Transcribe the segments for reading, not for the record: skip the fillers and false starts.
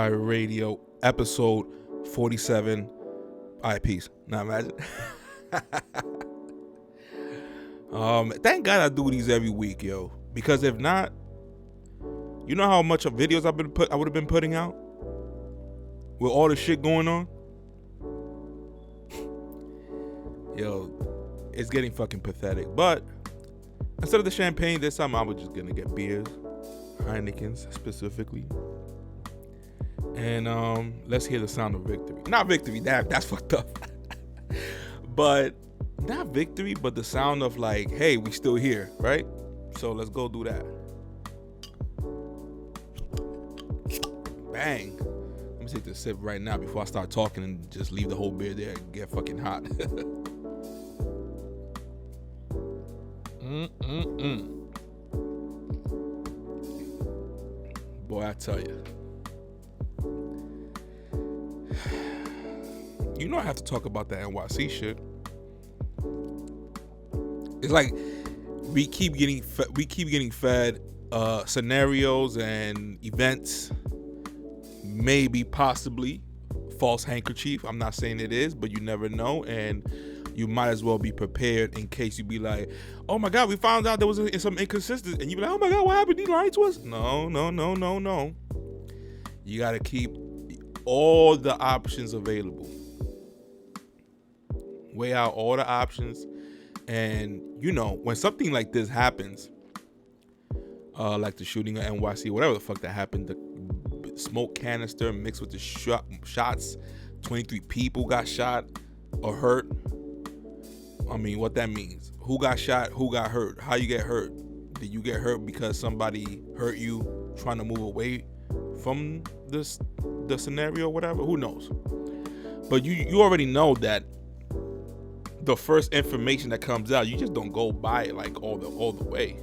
Empire Radio, episode 47. All right, peace. Now imagine. Thank God I do these every week, yo. Because if not, you know how much of videos I would have been putting out with all the shit going on. Yo, it's getting fucking pathetic. But instead of the champagne this time, I was just gonna get beers, Heineken's specifically. And let's hear the sound of victory. Not victory, that's fucked up. But not victory, but the sound of like, hey, we still here, right? So let's go do that. Bang. Let me take this sip right now before I start talking and just leave the whole beer there and get fucking hot. Boy, I tell you. You know I have to talk about that NYC shit. It's like we keep getting fed scenarios and events, maybe possibly false handkerchief. I'm not saying it is, but you never know, and you might as well be prepared in case you be like, oh my God, we found out there was some inconsistency, and you be like, oh my God, what happened? He lied to us? No. You gotta keep all the options available. Weigh out all the options. And you know, when something like this happens, like the shooting at NYC, whatever the fuck that happened, the smoke canister mixed with the shots, 23 people got shot or hurt. I mean, what that means. Who got shot, who got hurt, how you get hurt. Did you get hurt because somebody hurt you trying to move away from the scenario or whatever? Who knows? But you already know that the first information that comes out, you just don't go by it like all the way.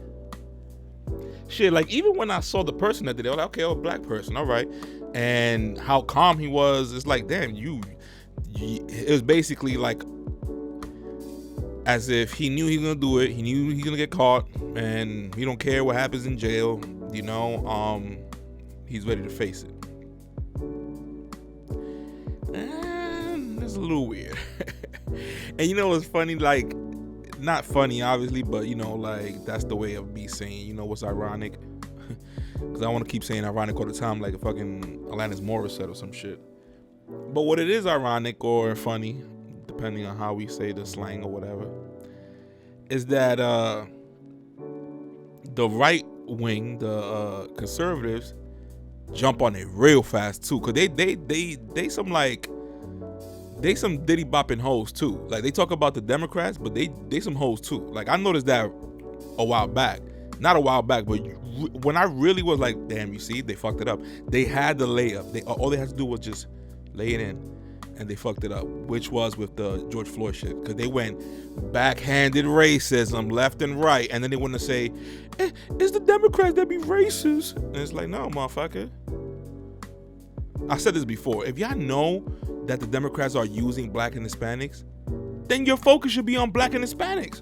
Shit, like even when I saw the person that did it, I was like, okay, a black person, all right. And how calm he was, it's like, damn, it was basically like as if he knew he was gonna do it, he knew he was gonna get caught, and he don't care what happens in jail, you know, he's ready to face it. And it's a little weird. And you know what's funny? Like, not funny, obviously, but you know, like that's the way of me saying, you know what's ironic? Because I want to keep saying ironic all the time, like a fucking Alanis Morissette or some shit. But what it is ironic or funny, depending on how we say the slang or whatever, is that the right wing, the conservatives, jump on it real fast too, cause they some diddy bopping hoes too. Like they talk about the Democrats, but they some hoes too. Like I noticed that a while back, not a while back, but when I really was like, damn, you see, they fucked it up. They had the layup. All they had to do was just lay it in, and they fucked it up. Which was with the George Floyd shit, because they went backhanded racism left and right, and then they want to say, it's the Democrats that be racist, and it's like, no, motherfucker. I said this before. If y'all know that the Democrats are using black and Hispanics, then your focus should be on black and Hispanics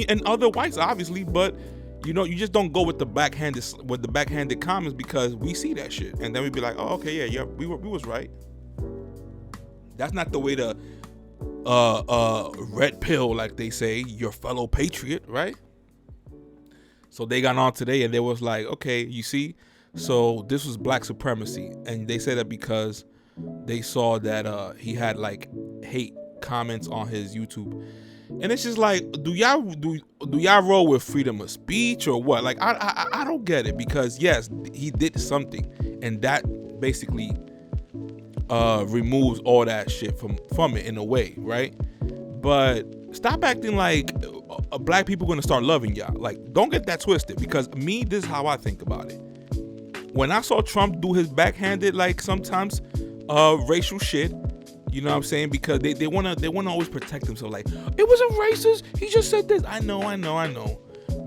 and other whites, obviously. But you know, you just don't go with the backhanded comments, because we see that shit, and then we be like, oh, okay, yeah, we was right. That's not the way to red pill, like they say, your fellow patriot, right? So they got on today and they was like, okay, you see, so this was black supremacy, and they said that because they saw that he had like hate comments on his YouTube, and it's just like, do y'all roll with freedom of speech or what? Like I don't get it, because yes, he did something, and that basically removes all that shit from it in a way, right? But stop acting like black people gonna start loving y'all. Like, don't get that twisted, because this is how I think about it. When I saw Trump do his backhanded, like sometimes racial shit, you know what I'm saying? Because they wanna always protect themselves. Like, it wasn't racist, he just said this. I know.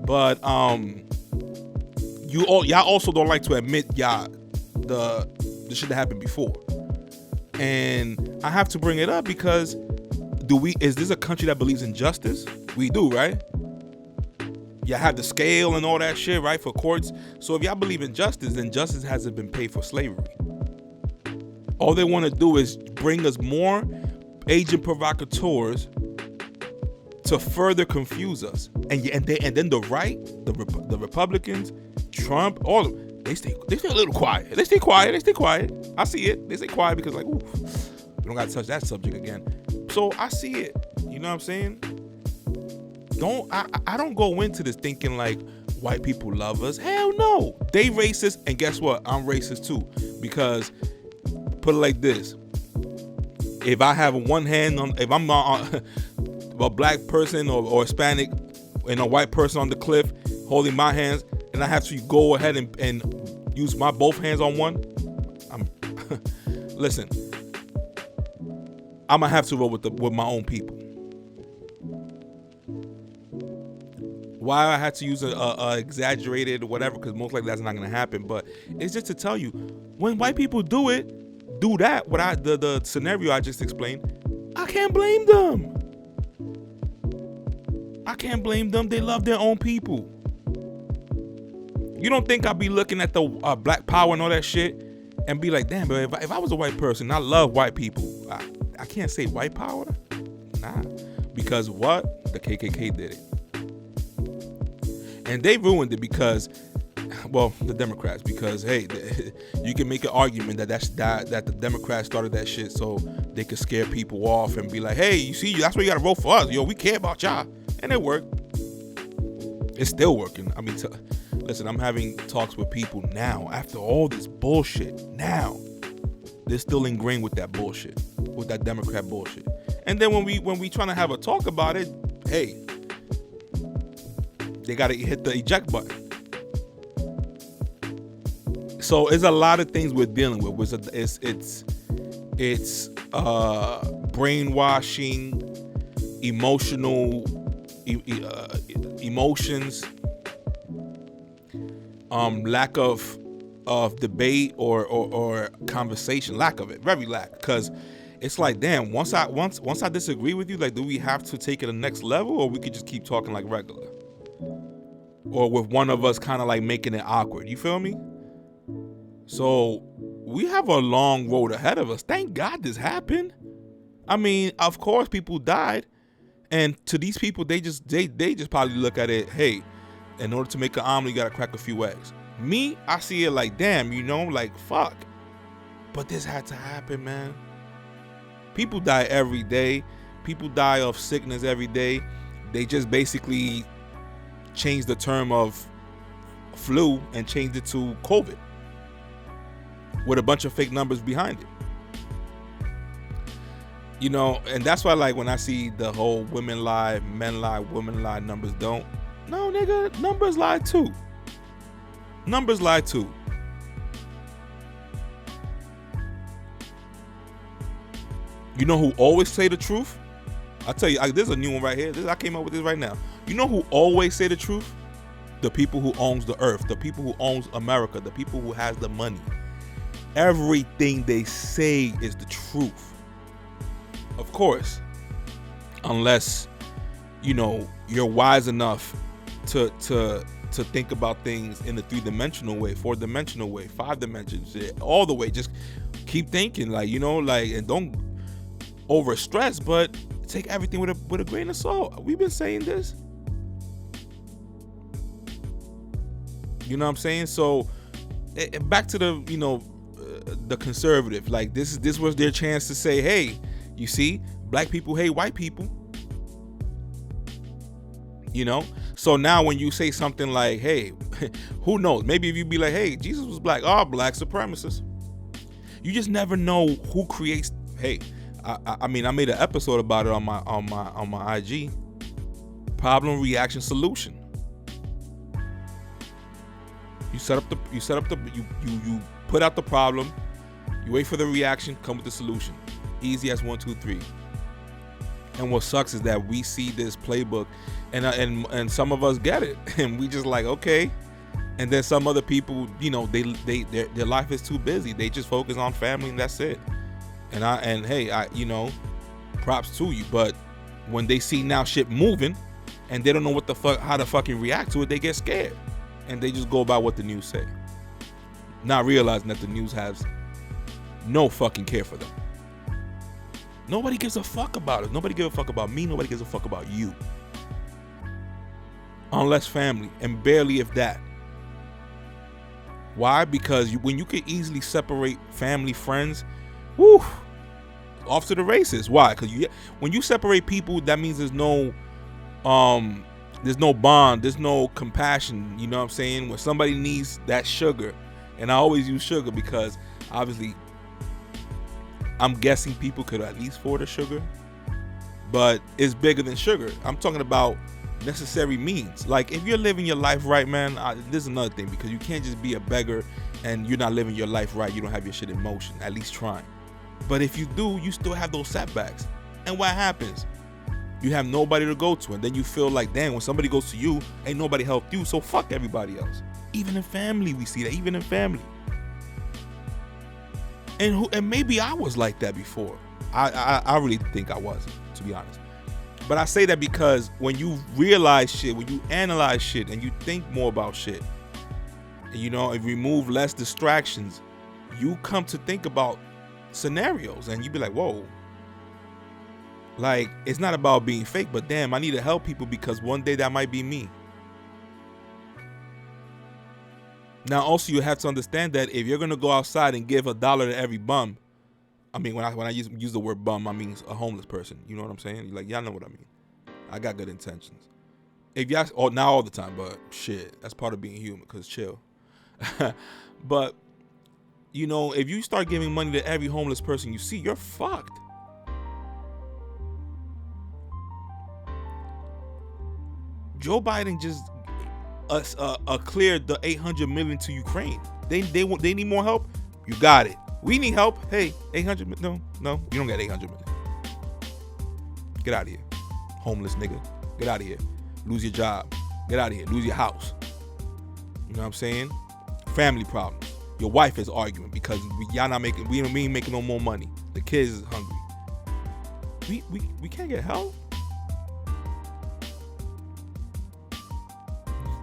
But y'all also don't like to admit the shit that happened before. And I have to bring it up because is this a country that believes in justice? We do, right? Y'all have the scale and all that shit, right, for courts. So if y'all believe in justice, then justice hasn't been paid for slavery. All they want to do is bring us more agent provocateurs to further confuse us. And then the right, the Republicans, Trump, all of them, they stay a little quiet. They stay quiet. I see it. They stay quiet because like, ooh, we don't got to touch that subject again. So I see it. You know what I'm saying? I don't go into this thinking like white people love us. Hell no. They racist, and guess what? I'm racist too. Because put it like this: if I have one hand on, if I'm a black person or Hispanic and a white person on the cliff holding my hands, and I have to go ahead and use my both hands on one, listen, I'm gonna have to roll with my own people. Why I had to use a exaggerated whatever, because most likely that's not gonna happen. But it's just to tell you, when white people do that, the scenario I just explained, I can't blame them. They love their own people. You don't think I'll be looking at the black power and all that shit and be like, damn, but if I was a white person, I love white people. I can't say white power. Nah, because what? The KKK did it. And they ruined it because, well, the Democrats, because hey, you can make an argument that the Democrats started that shit so they could scare people off and be like, hey, you see, that's why you gotta vote for us. Yo, we care about y'all. And it worked. It's still working. I mean, listen, I'm having talks with people now after all this bullshit. Now they're still ingrained with that bullshit, with that Democrat bullshit. And then when we trying to have a talk about it, hey, they gotta hit the eject button. So it's a lot of things we're dealing with. It's brainwashing, emotions, lack of debate or conversation, lack of it, very lack. Because it's like, damn, once I disagree with you, like, do we have to take it to the next level, or we could just keep talking like regular, or with one of us kind of like making it awkward? You feel me? So we have a long road ahead of us. Thank God this happened. I mean, of course people died, and to these people, they just probably look at it, hey, in order to make an omelet, you gotta crack a few eggs. Me, I see it like, damn, like, fuck. But this had to happen, man. People die every day. People die of sickness every day. They just basically changed the term of flu and changed it to COVID with a bunch of fake numbers behind it. And that's why, like, when I see the whole women lie, men lie, women lie, numbers don't. No, nigga, numbers lie too. Numbers lie too. You know who always say the truth? I'll tell you, there's a new one right here. I came up with this right now. You know who always say the truth? The people who owns the earth, the people who owns America, the people who has the money. Everything they say is the truth. Of course, unless, you're wise enough to think about things in a 3-dimensional way, 4-dimensional way, 5 dimensions, all the way. Just keep thinking, and don't over stress, but take everything with a grain of salt. We've been saying this. You know what I'm saying? So back to the conservative. Like, this was their chance to say, hey, you see, black people hate white people. So now when you say something like, hey, who knows? Maybe if you be like, hey, Jesus was black, black supremacists. You just never know who creates. Hey, I mean, I made an episode about it on my IG. Problem, reaction, solution. You put out the problem, you wait for the reaction, come with the solution. Easy as 1, 2, 3. And what sucks is that we see this playbook, and some of us get it, and we just like, okay. And then some other people, their life is too busy. They just focus on family and that's it. And hey, props to you. But when they see now shit moving, and they don't know how to fucking react to it, they get scared, and they just go by what the news say, not realizing that the news has no fucking care for them. Nobody gives a fuck about us. Nobody gives a fuck about me. Nobody gives a fuck about you. Unless family, and barely if that. Why? Because when you can easily separate family, friends, whoo, off to the races. Why? Because when you separate people, that means there's no bond, there's no compassion. You know what I'm saying? When somebody needs that sugar, and I always use sugar because obviously I'm guessing people could at least afford the sugar, but it's bigger than sugar. I'm talking about necessary means. Like, if you're living your life right, man, this is another thing, because you can't just be a beggar and you're not living your life right. You don't have your shit in motion, at least trying. But if you do, you still have those setbacks. And what happens? You have nobody to go to, and then you feel like, damn, when somebody goes to you, ain't nobody helped you, so fuck everybody else. Even in family, we see that. Even in family. And maybe I was like that before. I really think I wasn't, to be honest. But I say that because when you realize shit, when you analyze shit, and you think more about shit, and remove less distractions, you come to think about scenarios, and you be like, whoa. Like, it's not about being fake, but damn, I need to help people because one day that might be me. Now, also, you have to understand that if you're gonna go outside and give $1 to every bum, I mean, when I use the word bum, I mean a homeless person. You know what I'm saying? Like, y'all know what I mean. I got good intentions. If y'all, not all the time, but shit, that's part of being human. Cause chill. But if you start giving money to every homeless person you see, you're fucked. Joe Biden just cleared the $800 million to Ukraine. They need more help. You got it. We need help. Hey, 800. No, you don't got 800 million. Get out of here, homeless nigga. Get out of here. Lose your job. Get out of here. Lose your house. You know what I'm saying? Family problems. Your wife is arguing because we ain't making no more money. The kids is hungry. We can't get help.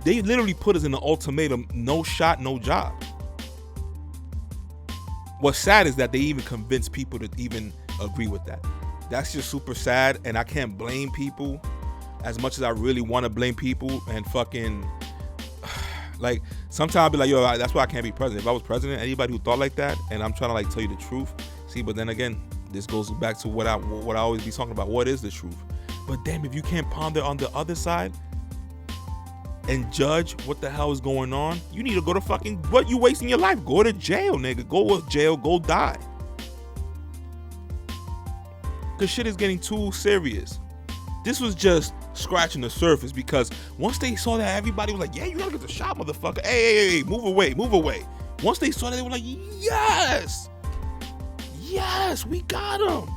They literally put us in an ultimatum: no shot, no job. What's sad is that they even convince people to even agree with that. That's just super sad, and I can't blame people as much as I really want to blame people and fucking like sometimes I'll be like, yo, that's why I can't be president. If I was president, anybody who thought like that, and I'm trying to like tell you the truth. See, but then again, this goes back to what I always be talking about. What is the truth? But damn, if you can't ponder on the other side and judge what the hell is going on, you need to go to fucking, what you wasting your life? Go to jail, nigga. Go to jail, go die. Cause shit is getting too serious. This was just scratching the surface, because once they saw that, everybody was like, yeah, you gotta get the shot, motherfucker. Hey, move away. Once they saw that, they were like, yes, we got him.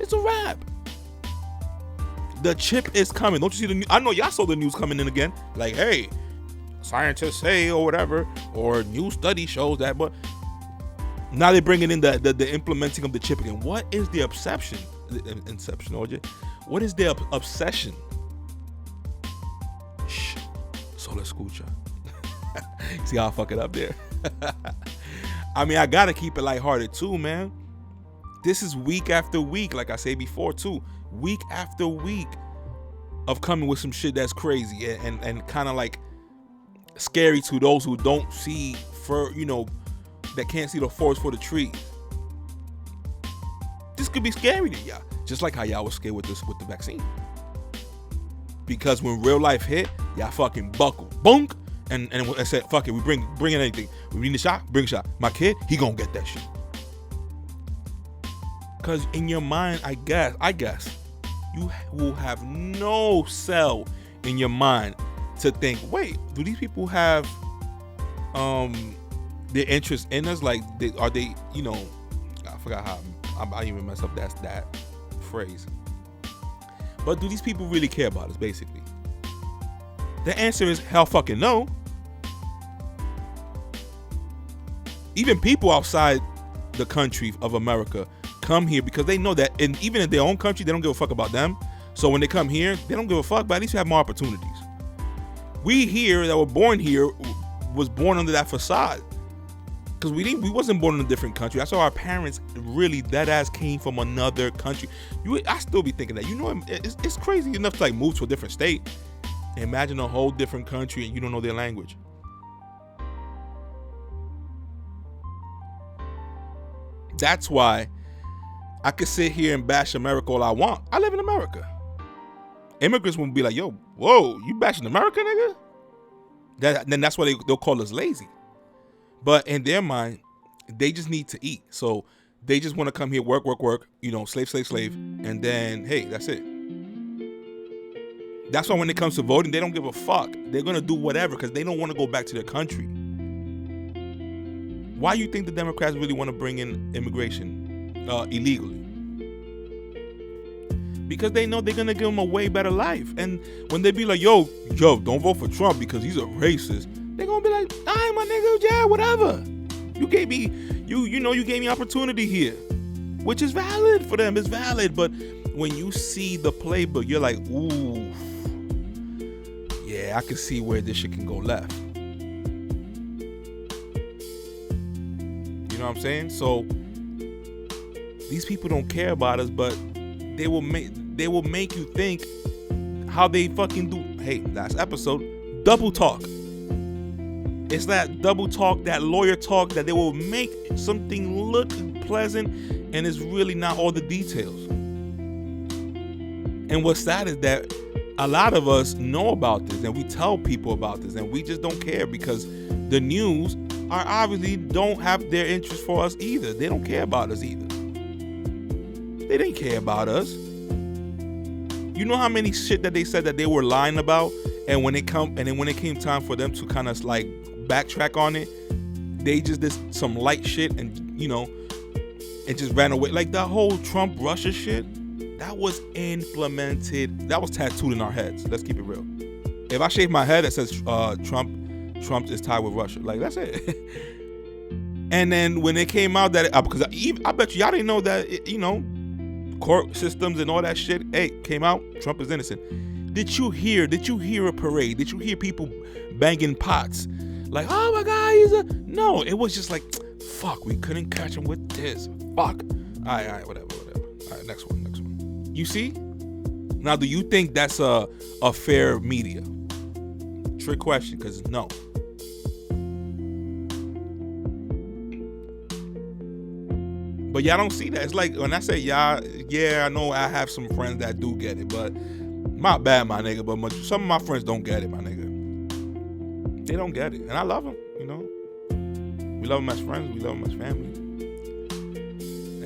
It's a wrap. The chip is coming. Don't you see the news? I know y'all saw the news coming in again. Like, hey, scientists say or whatever, or new study shows that, but now they're bringing in the implementing of the chip again. What is the obsession? Inception, OJ. What is the obsession? Shh. Solo escucha. See how I fuck it up there? I mean, I gotta keep it lighthearted too, man. This is week after week, like I said before too. Week after week of coming with some shit that's crazy and kind of like scary to those who don't see that can't see the forest for the trees. This could be scary to y'all, just like how y'all was scared with the vaccine. Because when real life hit, y'all fucking buckle, bunk, and I said, fuck it, we bring in anything. We need a shot, bring a shot. My kid, he gonna get that shit. Because in your mind, I guess, you will have no cell in your mind to think, wait, do these people have their interest in us? Like, are they, I forgot how, I even messed up that phrase. But do these people really care about us, basically? The answer is hell fucking no. Even people outside the country of America come here because they know that, and even in their own country, they don't give a fuck about them. So when they come here, they don't give a fuck, but at least you have more opportunities. We here that were born here was born under that facade. Because we wasn't born in a different country. That's why our parents really dead ass came from another country. I still be thinking that. You know, it's crazy enough to like move to a different state. Imagine a whole different country and you don't know their language. That's why I could sit here and bash America all I want. I live in America. Immigrants will be like, yo, whoa, you bashing America, nigga? Then that's why they'll call us lazy. But in their mind, they just need to eat. So they just want to come here, work, you know, slave. And then, hey, that's it. That's why when it comes to voting, they don't give a fuck. They're going to do whatever because they don't want to go back to their country. Why do you think the Democrats really want to bring in immigration illegally? Because they know they're going to give them a way better life. And when they be like, yo, don't vote for Trump because he's a racist, they're going to be like, all right, my nigga, yeah, whatever. You gave me, you gave me opportunity here, which is valid for them. It's valid. But when you see the playbook, you're like, ooh, yeah, I can see where this shit can go left. You know what I'm saying? So these people don't care about us, but they will make you think how they fucking do. Hey, last episode, double talk. It's that double talk, that lawyer talk that they will make something look pleasant and it's really not all the details. And what's sad is that a lot of us know about this and we tell people about this and we just don't care because the news are obviously don't have their interest for us either. They don't care about us either. They didn't care about us. You know how many shit that they said that they were lying about, and when it came time for them to kind of like backtrack on it, they just did some light shit and it just ran away. Like that whole Trump Russia shit, that was implemented. That was tattooed in our heads. Let's keep it real. If I shave my head, it says Trump is tied with Russia. Like that's it. And then when it came out that because I bet y'all didn't know that court systems and all that shit, hey, came out, Trump is innocent. Did you hear a parade? Did you hear people banging pots? Like, oh my God, no, it was just like, fuck, we couldn't catch him with this. Fuck. All right, whatever. All right, next one. You see? Now, do you think that's a fair media? Trick question, because no. But y'all don't see that. It's like when I say y'all, yeah, I know I have some friends that do get it, but my bad, my nigga. But some of my friends don't get it, my nigga. They don't get it, and I love them. We love them as friends. We love them as family.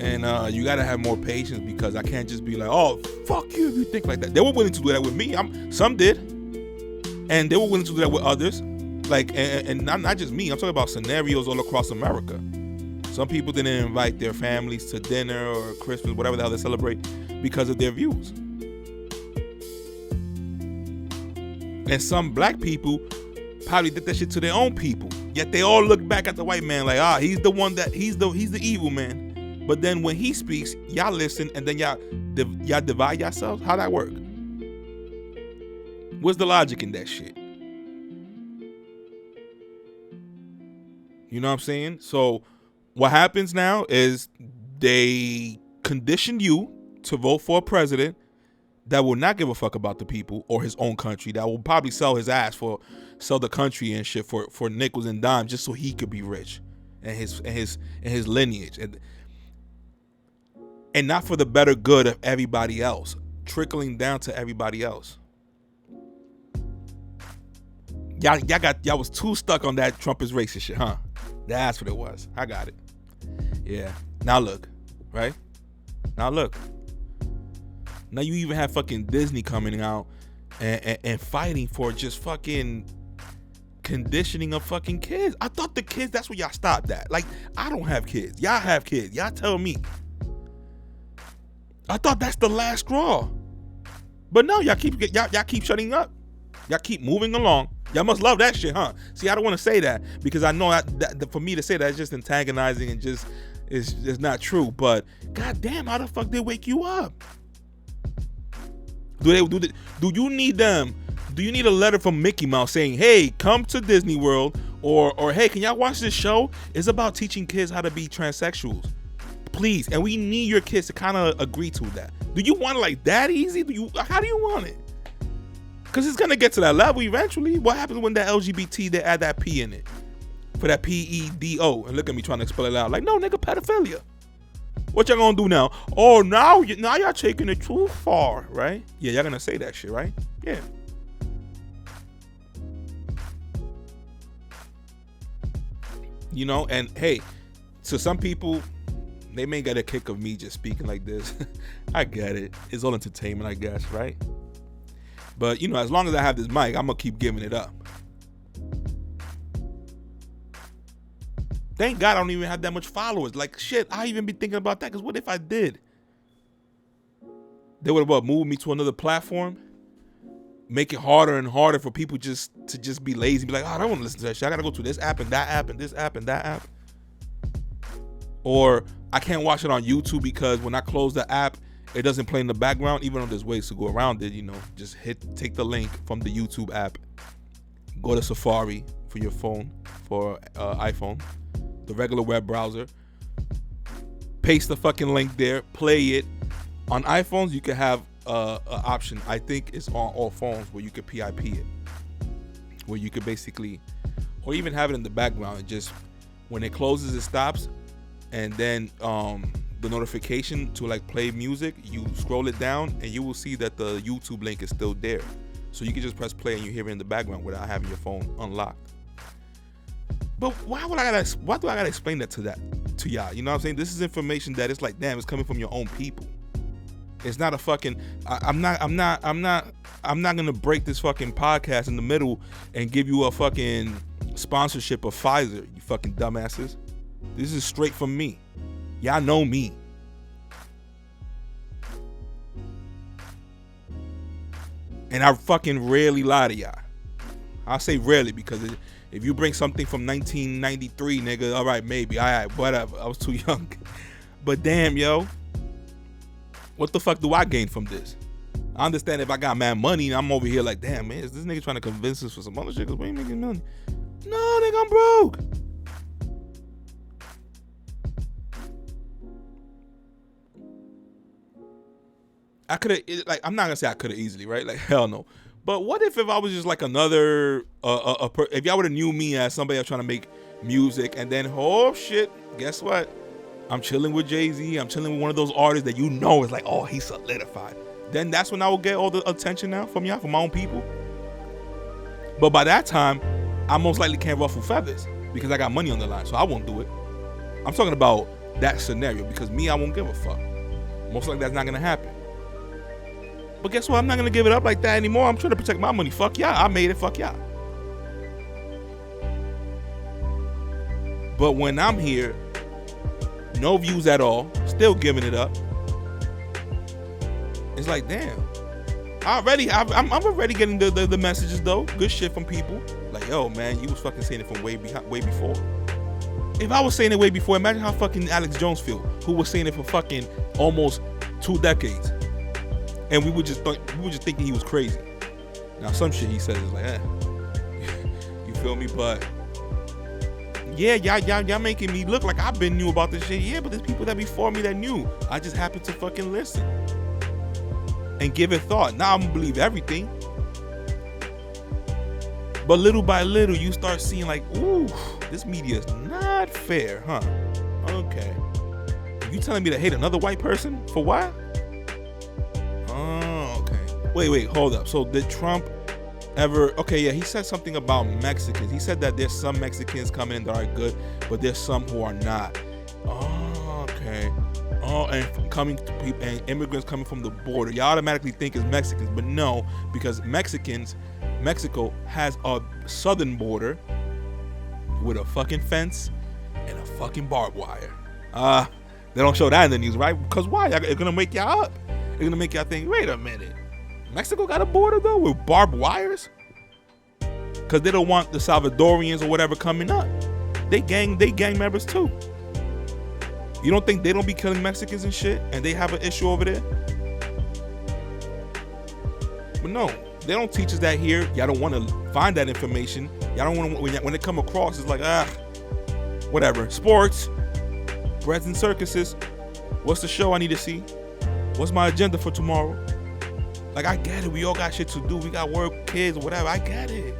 And you gotta have more patience because I can't just be like, oh, fuck you if you think like that. They were willing to do that with me. Some did, and they were willing to do that with others. Like, and not just me. I'm talking about scenarios all across America. Some people didn't invite their families to dinner or Christmas, whatever the hell they celebrate, because of their views. And some black people probably did that shit to their own people. Yet they all look back at the white man like, he's the one that he's the evil man. But then when he speaks, y'all listen, and then y'all divide yourselves. How that work? What's the logic in that shit? You know what I'm saying? So what happens now is they condition you to vote for a president that will not give a fuck about the people or his own country, that will probably sell his ass sell the country and shit for nickels and dimes just so he could be rich and his lineage and not for the better good of everybody else, trickling down to everybody else. Y'all was too stuck on that Trump is racist shit, huh? That's what it was. I got it. Yeah. Now look, right? Now look. Now you even have fucking Disney coming out and fighting for just fucking conditioning of fucking kids. I thought the kids, that's where y'all stopped at. Like, I don't have kids. Y'all have kids. Y'all tell me. I thought that's the last straw. But no, y'all keep shutting up. Y'all keep moving along. Y'all must love that shit, huh? See, I don't want to say that because I know that for me to say that is just antagonizing and just is not true. But goddamn, how the fuck they wake you up? Do you need them? Do you need a letter from Mickey Mouse saying, "Hey, come to Disney World Or hey, can y'all watch this show? It's about teaching kids how to be transsexuals. Please, and we need your kids to kind of agree to that. Do you want it like that easy? How do you want it? Because it's gonna get to that level eventually. What happens when that LGBT, they add that P in it? For that PEDO. And look at me trying to spell it out. Like, no, nigga, pedophilia. What y'all gonna do now? Oh, now y'all taking it too far, right? Yeah, y'all gonna say that shit, right? Yeah. You know, and hey, to some people, they may get a kick of me just speaking like this. I get it. It's all entertainment, I guess, right? But, you know, as long as I have this mic, I'm going to keep giving it up. Thank God I don't even have that much followers. Like, shit, I even be thinking about that, because what if I did? They would have moved me to another platform, make it harder and harder for people to just be lazy, be like, oh, I don't want to listen to that shit. I got to go to this app and that app and this app and that app. Or I can't watch it on YouTube because when I close the app, it doesn't play in the background, even though there's ways to go around it. You know, just take the link from the YouTube app, go to Safari for your phone, for iPhone, the regular web browser, paste the fucking link there, play it. On iPhones, you can have an option, I think it's on all phones, where you could PIP it, where you could basically, or even have it in the background, and just when it closes, it stops, and then the notification to like play music, you scroll it down and you will see that the YouTube link is still there. So you can just press play and you hear it in the background without having your phone unlocked. But why do I gotta explain that to y'all? You know what I'm saying? This is information that it's like, damn, it's coming from your own people. It's not a fucking, I'm not gonna break this fucking podcast in the middle and give you a fucking sponsorship of Pfizer, you fucking dumbasses. This is straight from me. Y'all know me. And I fucking rarely lie to y'all. I'll say rarely because if you bring something from 1993, nigga, all right, maybe, all right, whatever. I was too young. But damn, yo, what the fuck do I gain from this? I understand if I got mad money and I'm over here like, damn, man, is this nigga trying to convince us for some other shit because we ain't making money? No, nigga, I'm broke. I could have, like, I'm not gonna say I could have easily, right? Like, hell no. But what if I was just like another, if y'all would have knew me as somebody that's trying to make music, and then, oh shit, guess what? I'm chilling with Jay-Z. I'm chilling with one of those artists that you know is like, oh, he's solidified. Then that's when I will get all the attention now from y'all, from my own people. But by that time, I most likely can't ruffle feathers because I got money on the line, so I won't do it. I'm talking about that scenario because me, I won't give a fuck. Most likely that's not gonna happen. But guess what? I'm not gonna give it up like that anymore. I'm trying to protect my money. Fuck y'all. I made it. Fuck y'all. But when I'm here, no views at all, still giving it up. It's like, damn. I'm already getting the messages though. Good shit from people. Like, yo, man, you was fucking saying it from way before. If I was saying it way before, imagine how fucking Alex Jones feel, who was saying it for fucking almost 2 decades. And we were just thinking he was crazy. Now some shit he says is like, you feel me? But yeah, y'all making me look like I've been new about this shit. Yeah, but there's people that before me that knew. I just happened to fucking listen and give it thought. Now I'm gonna believe everything. But little by little, you start seeing like, ooh, this media is not fair, huh? Okay. You telling me to hate another white person for what? Oh, okay. Wait, hold up. So did Trump ever, okay, yeah, he said something about Mexicans. He said that there's some Mexicans coming in that are good, but there's some who are not. Oh, okay. Oh, and coming to people and immigrants coming from the border. You automatically think it's Mexicans, but no, because Mexico has a southern border with a fucking fence and a fucking barbed wire. They don't show that in the news, right? Because why? It's gonna make y'all up. It's gonna make y'all think, wait a minute, Mexico got a border though with barbed wires? Because they don't want the Salvadorians or whatever coming up. They gang members too. You don't think they don't be killing Mexicans and shit, and they have an issue over there? But no, they don't teach us that here. Y'all don't want to find that information Y'all don't want to, when it come across, it's like, whatever. Sports, breads and circuses. What's the show I need to see? What's my agenda for tomorrow? Like, I get it. We all got shit to do. We got work, kids, whatever. I get it.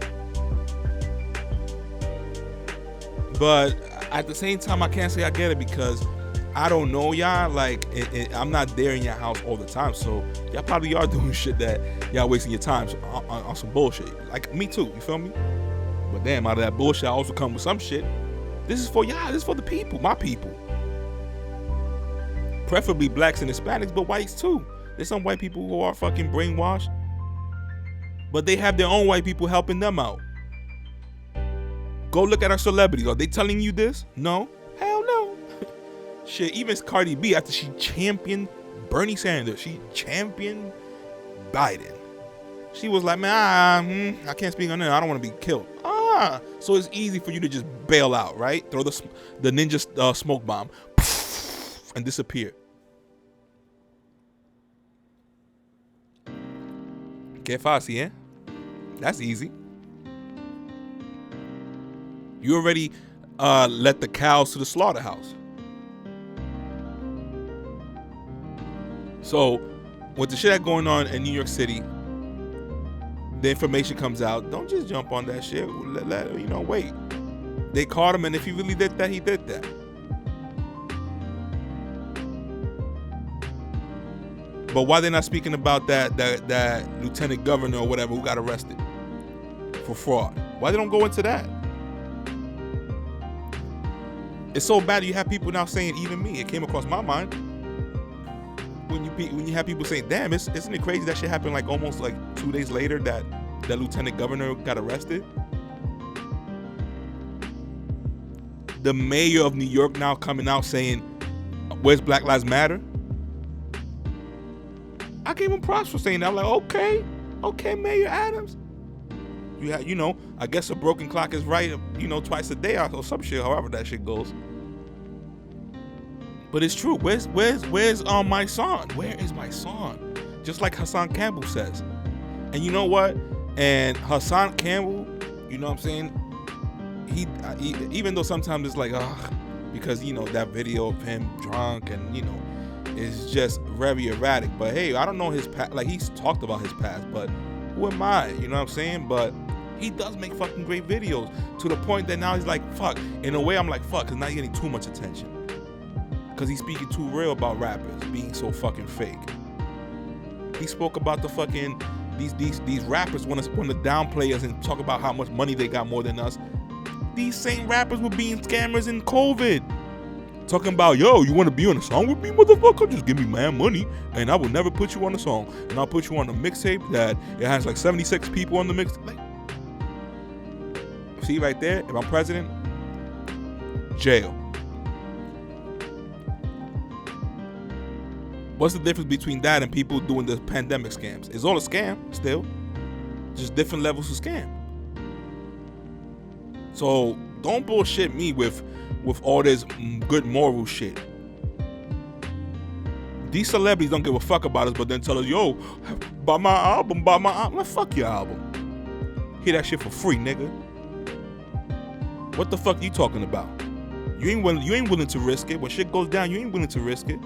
But at the same time, I can't say I get it because I don't know y'all. Like, I'm not there in your house all the time. So y'all probably are doing shit that y'all wasting your time on some bullshit. Like, me too. You feel me? But damn, out of that bullshit, I also come with some shit. This is for y'all. This is for the people. My people. Preferably blacks and Hispanics, but whites too. There's some white people who are fucking brainwashed, but they have their own white people helping them out. Go look at our celebrities. Are they telling you this? No. Hell no. Shit, even Cardi B, after she championed Bernie Sanders, she championed Biden. She was like, man, I can't speak on that. I don't want to be killed. So it's easy for you to just bail out, right? Throw the ninja smoke bomb and disappear. Que fácil, eh? That's easy. You already let the cows to the slaughterhouse. So, with the shit that's going on in New York City, the information comes out. Don't just jump on that shit. Wait. They caught him, and if he really did that, he did that. But why they not speaking about that lieutenant governor or whatever who got arrested for fraud? Why they don't go into that? It's so bad you have people now saying, even me, it came across my mind. When you have people saying, damn, isn't it crazy that shit happened like almost like 2 days later that lieutenant governor got arrested? The mayor of New York now coming out saying, where's Black Lives Matter? I gave him props for saying that. I'm like, okay, Mayor Adams. I guess a broken clock is right, twice a day or some shit, however that shit goes. But it's true. Where's my son? Where is my son? Just like Hassan Campbell says. And you know what? And Hassan Campbell, you know what I'm saying? He even though sometimes it's like, because that video of him drunk and is just very erratic. But hey, I don't know his past. Like, he's talked about his past, but who am I? You know what I'm saying? But he does make fucking great videos to the point that now he's like, fuck. In a way, I'm like, fuck, because now he's getting too much attention. Because he's speaking too real about rappers being so fucking fake. He spoke about the fucking these rappers want to downplay us and talk about how much money they got more than us. These same rappers were being scammers in COVID. Talking about, yo, you want to be on a song with me, motherfucker? Just give me my money, and I will never put you on a song. And I'll put you on a mixtape that it has like 76 people on the mix. Like, see right there, if I'm president, jail. What's the difference between that and people doing the pandemic scams? It's all a scam still, just different levels of scam. So don't bullshit me with all this good moral shit. These celebrities don't give a fuck about us, but then tell us, yo, buy my album. Man, fuck your album. Hear that shit for free, nigga. What the fuck you talking about? You ain't willing to risk it. When shit goes down, you ain't willing to risk it.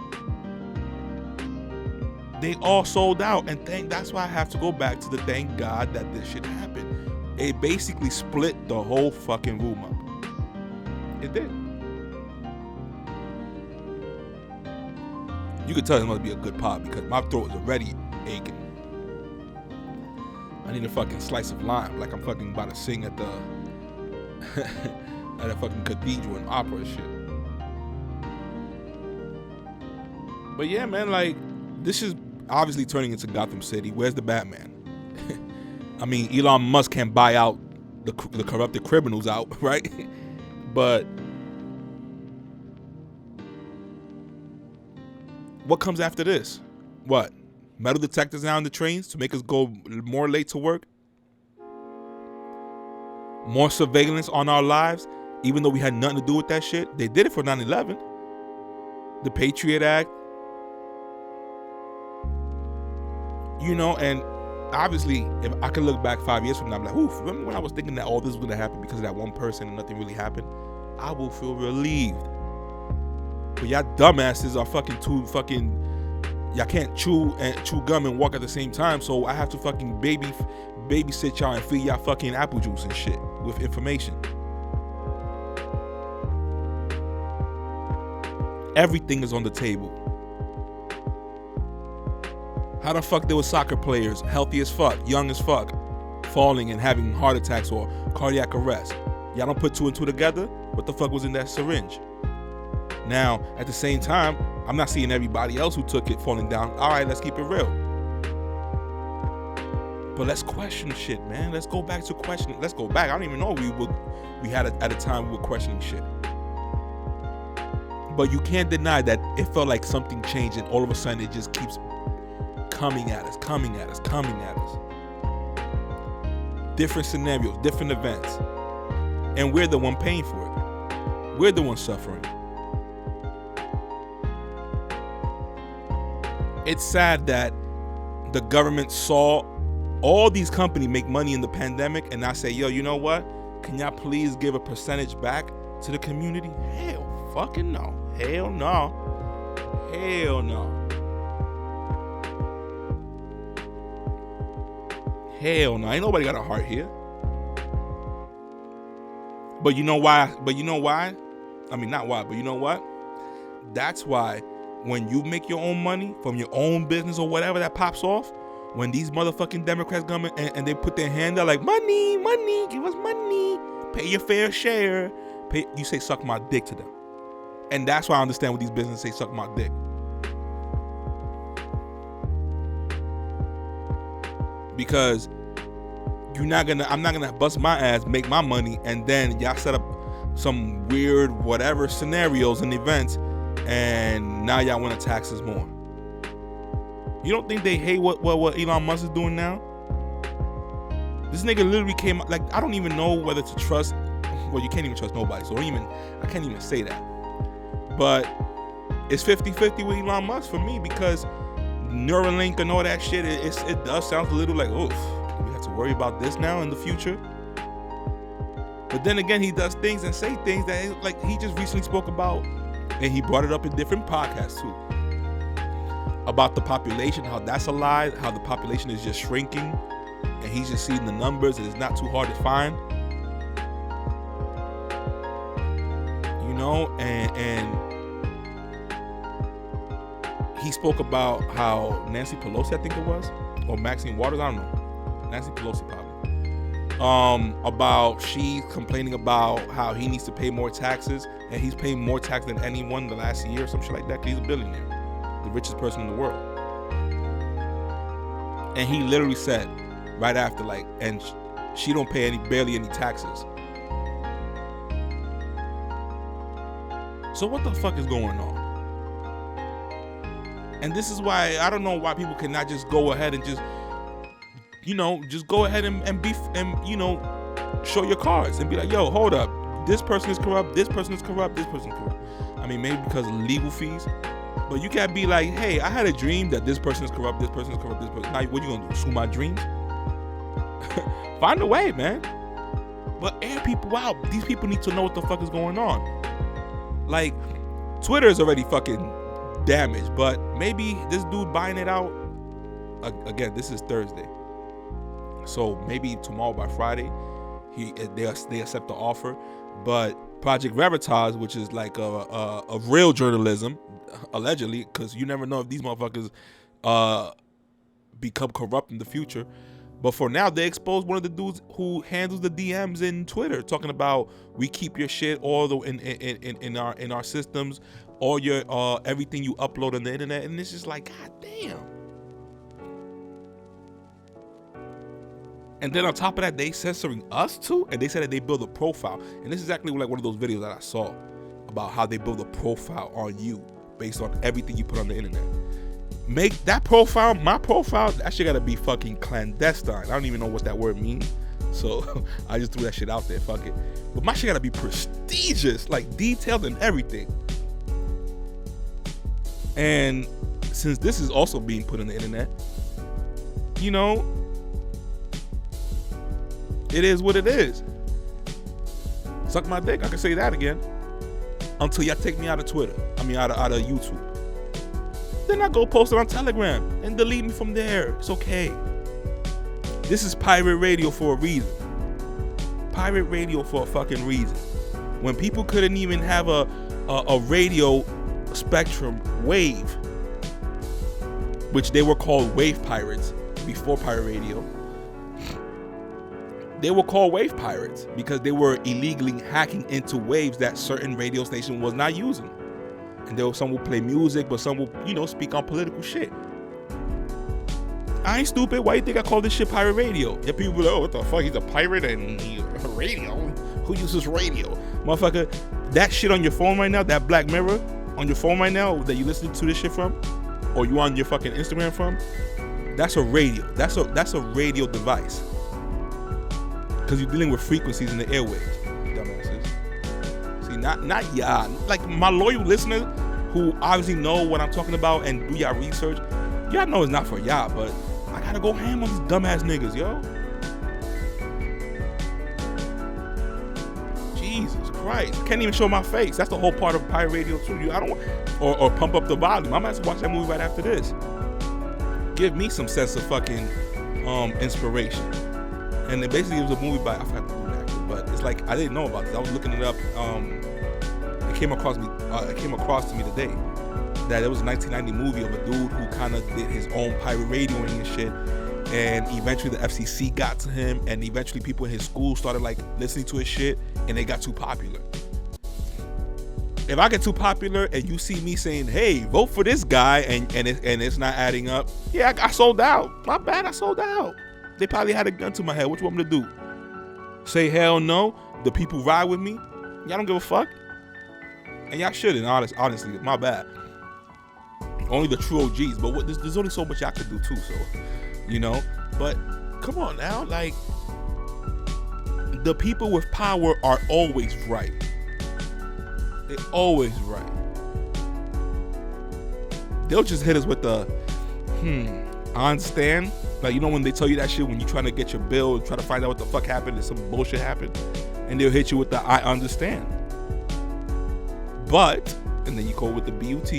They all sold out, and that's why I have to go back to the thank God that this shit happened. It basically split the whole fucking room up. It did. You could tell it must be a good pod because my throat is already aching. I need a fucking slice of lime, like I'm fucking about to sing at the at a fucking cathedral and opera and shit. But yeah, man, like, this is obviously turning into Gotham City. Where's the Batman? I mean, Elon Musk can buy out the corrupted criminals out, right? But what comes after this? What? Metal detectors now on the trains to make us go more late to work? More surveillance on our lives, even though we had nothing to do with that shit? They did it for 9/11. The Patriot Act. And obviously, if I could look back 5 years from now, I'm like, oof, remember when I was thinking that all this was gonna happen because of that one person and nothing really happened? I will feel relieved. But y'all dumbasses are y'all can't chew gum and walk at the same time, so I have to fucking babysit y'all and feed y'all fucking apple juice and shit with information. Everything is on the table. How the fuck there were soccer players, healthy as fuck, young as fuck, falling and having heart attacks or cardiac arrest? Y'all don't put two and two together? What the fuck was in that syringe? Now, at the same time, I'm not seeing everybody else who took it falling down. All right, let's keep it real. But let's question shit, man. Let's go back to questioning. Let's go back. I don't even know we had at a time we were questioning shit. But you can't deny that it felt like something changed and all of a sudden it just keeps coming at us. Different scenarios, different events. And we're the one paying for it. We're the one suffering. It's sad that the government saw all these companies make money in the pandemic and not say, yo, you know what? Can y'all please give a percentage back to the community? Hell fucking no. Hell no. Hell no. Hell no. Ain't nobody got a heart here. But you know why? I mean, not why, but you know what? That's why when you make your own money from your own business or whatever that pops off, when these motherfucking Democrats come in and they put their hand out like, money, give us money, pay your fair share, you say suck my dick to them. And that's why I understand what these businesses say, suck my dick. Because I'm not gonna bust my ass, make my money, and then y'all set up some weird whatever scenarios and events, and now y'all want to tax us more. You don't think they hate what Elon Musk is doing now? This nigga literally came out, like, I don't even know whether to trust. Well, you can't even trust nobody, so I can't even say that. But it's 50-50 with Elon Musk for me, because Neuralink and all that shit, it does sound a little like, oof, we have to worry about this now in the future. But then again, he does things and say things that, like, he just recently spoke about, and he brought it up in different podcasts too, about the population, how that's a lie, how the population is just shrinking, and he's just seeing the numbers and it's not too hard to find. You know, and he spoke about how Nancy Pelosi, I think it was, or Maxine Waters, I don't know, Nancy Pelosi probably, about she's complaining about how he needs to pay more taxes, and he's paying more tax than anyone in the last year or some shit like that, because he's a billionaire, the richest person in the world. And he literally said right after, like, and she don't pay barely any taxes. So what the fuck is going on? And this is why I don't know why people cannot just go ahead and just go ahead and be, and, you know, show your cards and be like, yo, hold up, this person is corrupt, this person is corrupt, this person is corrupt. I mean, maybe because of legal fees, but you can't be like, hey, I had a dream that this person is corrupt, this person is corrupt, this person. Now, what you gonna do? Sue my dreams? Find a way, man. But air people out. These people need to know what the fuck is going on. Like, Twitter is already fucking damaged, but maybe this dude buying it out, again, this is Thursday, so maybe tomorrow by Friday, they accept the offer. But Project Veritas, which is like a real journalism, allegedly, because you never know if these motherfuckers become corrupt in the future. But for now, they exposed one of the dudes who handles the DMs in Twitter, talking about, we keep your shit all the in our systems, all your everything you upload on the internet, and it's just like, god damn. And then on top of that, they censoring us too, and they said that they build a profile, and this is exactly like one of those videos that I saw about how they build a profile on you based on everything you put on the internet. Make that profile, my profile, that shit gotta be fucking clandestine. I don't even know what that word means, so I just threw that shit out there, fuck it. But my shit gotta be prestigious, like detailed and everything. And since this is also being put on the internet, you know, It is what it is. Suck my dick. I can say that again. Until y'all take me out of Twitter. I mean, out of YouTube. Then I go post it on Telegram and delete me from there. It's okay. This is pirate radio for a reason. Pirate radio for a fucking reason. When people couldn't even have a radio spectrum wave, which they were called wave pirates before pirate radio. They were called wave pirates because they were illegally hacking into waves that certain radio station was not using. And there was some would play music, but some would, speak on political shit. I ain't stupid. Why you think I call this shit pirate radio? Yeah, people be like, oh, what the fuck? He's a pirate and radio. Who uses radio? Motherfucker, that shit on your phone right now, that Black Mirror on your phone right now that you listen to this shit from, or you on your fucking Instagram from, that's a radio. That's a radio device. Because you're dealing with frequencies in the airwaves, dumbasses. See, not y'all. Like my loyal listeners who obviously know what I'm talking about and do y'all research, y'all know it's not for y'all, but I gotta go ham on these dumbass niggas, yo. Jesus Christ. Can't even show my face. That's the whole part of pirate radio too. I don't or pump up the volume. I'm gonna have to watch that movie right after this. Give me some sense of fucking inspiration. And then basically it was a movie by, I forgot the movie actor, but it's like I didn't know about this. I was looking it up. It came across to me today that it was a 1990 movie of a dude who kind of did his own pirate radioing and shit. And eventually the FCC got to him, and eventually people in his school started like listening to his shit, and they got too popular. If I get too popular and you see me saying, "Hey, vote for this guy," and it's not adding up, yeah, I sold out. My bad, I sold out. They probably had a gun to my head. What you want me to do? Say hell no? The people ride with me? Y'all don't give a fuck? And y'all shouldn't, honestly. My bad. Only the true OGs. But there's only so much y'all can do too, so, But come on now. Like, the people with power are always right. They're always right. They'll just hit us with the, I understand. Like, when they tell you that shit when you're trying to get your bill, try to find out what the fuck happened and some bullshit happened, and they'll hit you with the I understand. But, and then you go with the BUT,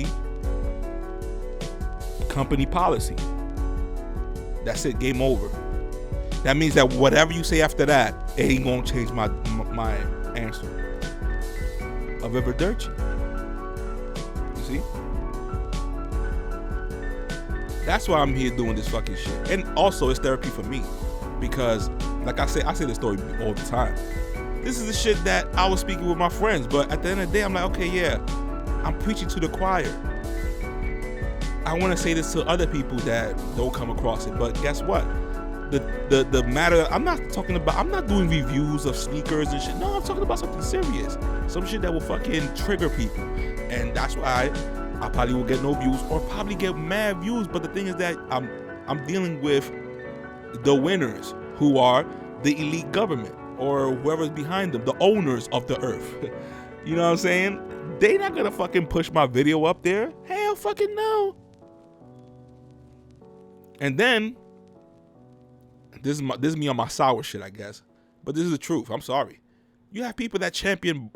company policy. That's it, game over. That means that whatever you say after that, it ain't gonna change my answer. Of ever dirt you. You see? That's why I'm here doing this fucking shit. And also, it's therapy for me. Because, like I say this story all the time. This is the shit that I was speaking with my friends. But at the end of the day, I'm like, okay, yeah, I'm preaching to the choir. I want to say this to other people that don't come across it. But guess what? The matter, I'm not doing reviews of sneakers and shit. No, I'm talking about something serious. Some shit that will fucking trigger people. And that's why I probably will get no views or probably get mad views. But the thing is that I'm dealing with the winners, who are the elite government or whoever's behind them, the owners of the earth. You know what I'm saying? They not gonna fucking push my video up there. Hell fucking no. And then this is me on my sour shit, I guess. But this is the truth. I'm sorry. You have people that champion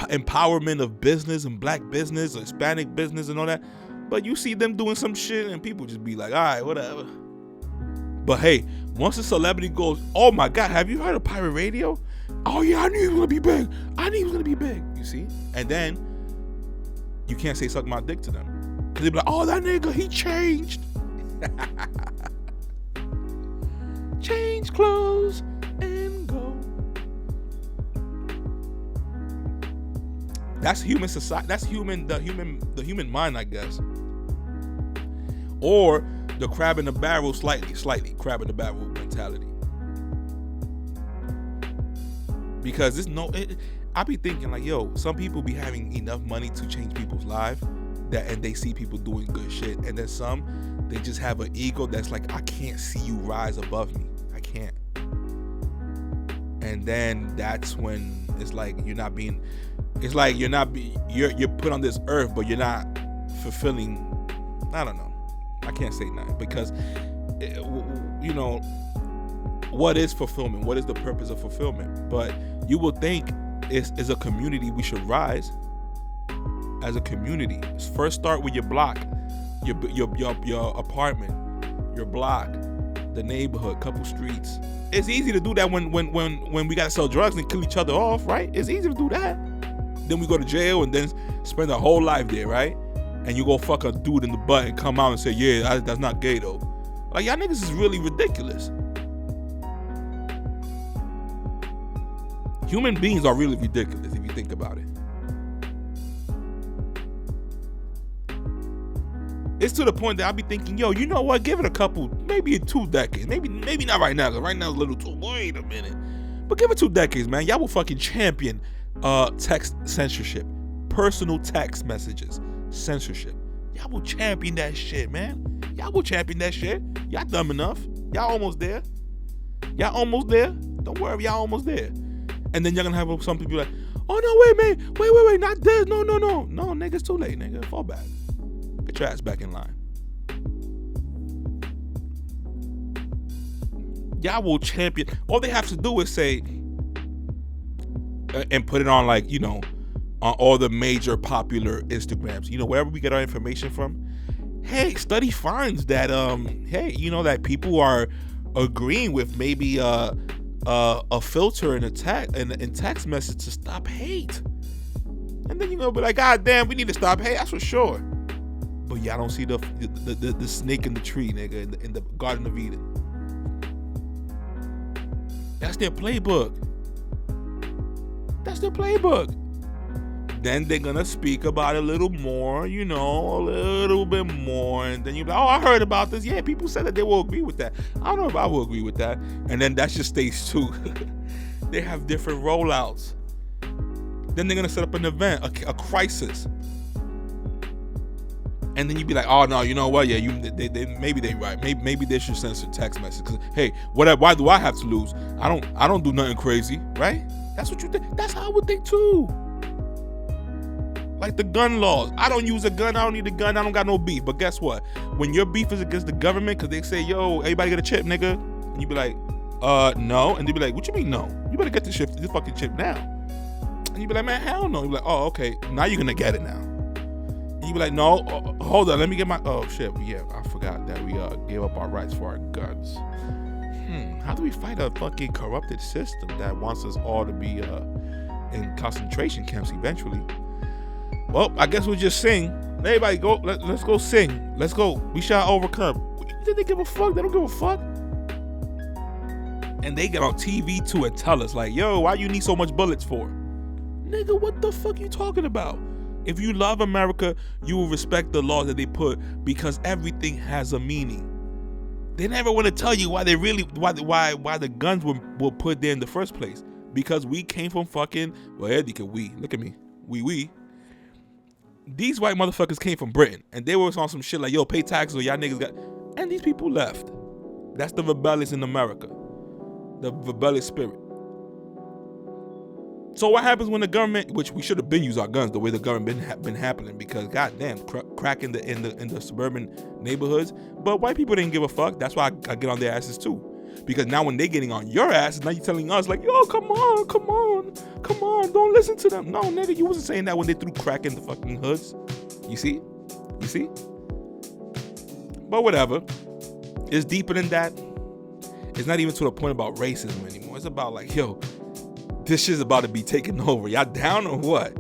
empowerment of business and black business, Hispanic business and all that. But you see them doing some shit and people just be like, all right, whatever. But hey, once a celebrity goes, oh my God, have you heard of pirate radio? Oh yeah, I knew he was gonna be big. You see? And then you can't say suck my dick to them. Cause they be like, oh, that nigga, he changed. Change clothes and go. That's human society. That's the human mind, I guess. Or the crab in the barrel, slightly crab in the barrel mentality. Because I be thinking like, yo, some people be having enough money to change people's lives, and they see people doing good shit, and then some, they just have an ego that's like, I can't see you rise above me. I can't. And then that's when it's like you're put on this earth, but you're not fulfilling. I don't know. I can't say nothing because you know, what is fulfillment? What is the purpose of fulfillment? But you will think as a community we should rise. As a community, first start with your block, your apartment, your block, the neighborhood, couple streets. It's easy to do that when we gotta sell drugs and kill each other off, right? It's easy to do that. Then we go to jail and then spend our whole life there, right? And you go fuck a dude in the butt and come out and say, yeah, that's not gay though. Like, y'all niggas is really ridiculous. Human beings are really ridiculous if you think about it. It's to the point that I'll be thinking, yo, you know what? Give it a couple, maybe 2 decades. Maybe not right now, because right now it's a little too, wait a minute. But give it 2 decades, man. Y'all will fucking champion text censorship. Personal text messages. Censorship. Y'all will champion that shit, man. Y'all will champion that shit. Y'all dumb enough. Y'all almost there. Y'all almost there. Don't worry, y'all almost there. And then y'all gonna have some people like, oh no, wait, man. Wait, not this. No. No, nigga, it's too late, nigga. Fall back. Get your ass back in line. Y'all will champion. All they have to do is say and put it on, like, you know, on all the major popular Instagrams, you know, wherever we get our information from. Hey, study finds that hey, you know, that people are agreeing with maybe a filter in a text message to stop hate. And then you're gonna be like, God damn, we need to stop hate, that's for sure. But y'all don't see the snake in the tree, nigga, in the Garden of Eden. That's their playbook. That's their playbook. Then they're gonna speak about it a little more, you know, a little bit more, and then you're like, oh, I heard about this. Yeah, people said that they will agree with that. I don't know if I will agree with that. And then that's just stage 2. They have different rollouts. Then they're gonna set up an event, a crisis. And then you'd be like, oh no, you know what? Yeah, maybe they right. Maybe they should censor text messages. Cause hey, why do I have to lose? I don't do nothing crazy, right? That's what you think. That's how I would think too. Like the gun laws. I don't use a gun. I don't need a gun. I don't got no beef. But guess what? When your beef is against the government, cause they say, yo, everybody get a chip, nigga, and you be like, no, and they be like, what you mean no? You better get this fucking chip now. And you be like, man, hell no. You be like, oh, okay, now you're gonna get it now. You be like, no, hold on, let me get my, oh shit, yeah, I forgot that we gave up our rights for our guns. How do we fight a fucking corrupted system that wants us all to be in concentration camps eventually? Well, I guess we'll just sing. Everybody go, let's go sing. Let's go. We shall overcome. Did they give a fuck? They don't give a fuck. And they get on TV too and tell us like, yo, why you need so much bullets for? Nigga, what the fuck you talking about? If you love America, you will respect the laws that they put, because everything has a meaning. They never want to tell you why the guns were put there in the first place. Because we came from fucking, well, look at me. We. These white motherfuckers came from Britain, and they were on some shit like, yo, pay taxes or y'all niggas got, and these people left. That's the rebellious in America. The rebellious spirit. So what happens when the government, which we should have been using our guns the way the government been happening, because goddamn, crack in the suburban neighborhoods, but white people didn't give a fuck. That's why I get on their asses too, because now when they getting on your asses, now you telling us like, yo, come on, don't listen to them. No, nigga, you wasn't saying that when they threw crack in the fucking hoods. You see, but whatever. It's deeper than that. It's not even to the point about racism anymore. It's about like, yo, this shit's about to be taken over. Y'all down or what?